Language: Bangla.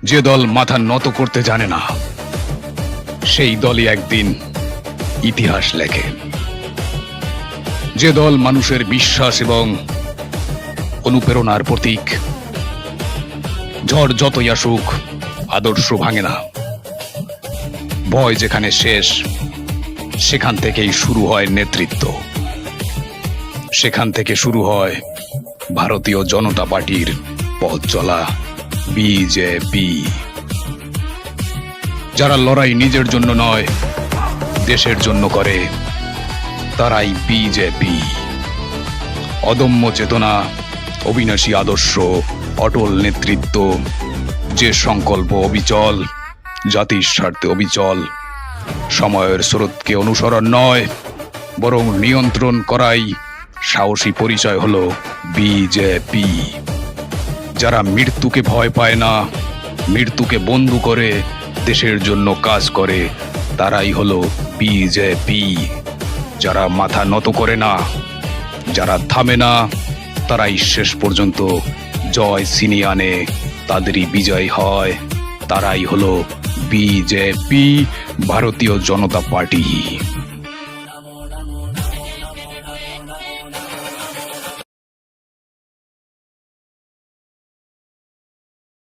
যে দল মাথা নত করতে জানে না, সেই দলই একদিন ইতিহাস লেখে। যে দল মানুষের বিশ্বাস এবং অনুপ্রেরণার প্রতীক। ঝড় যতই আসুক, আদর্শ ভাঙে না। ভয় যেখানে শেষ, সেখান থেকেই শুরু হয় নেতৃত্ব। সেখান থেকে শুরু হয় ভারতীয় জনতা পার্টির পথ চলা, বিজেপি। যারা লড়াই নিজের জন্য নয়, দেশের জন্য করে, তারাই বিজেপি। অদম্য চেতনা, অবিনাশী আদর্শ, অটল নেতৃত্ব, যে সংকল্প অবিচল, জাতির স্বার্থে অবিচল, সময়ের স্রোতকে অনুসরণ নয় বরং নিয়ন্ত্রণ করাই সাহসী পরিচয় হলো বিজেপি। যারা মৃত্যুকে ভয় পায় না, মৃত্যুকে বন্ধু করে দেশের জন্য কাজ করে, তারাই হলো বিজেপি। যারা মাথা নত করে না, যারা থামে না, তারাই শেষ পর্যন্ত জয় ছিনিয়ে আনে, তাদেরই বিজয় হয়। তারাই হলো বিজেপি, ভারতীয় জনতা পার্টি।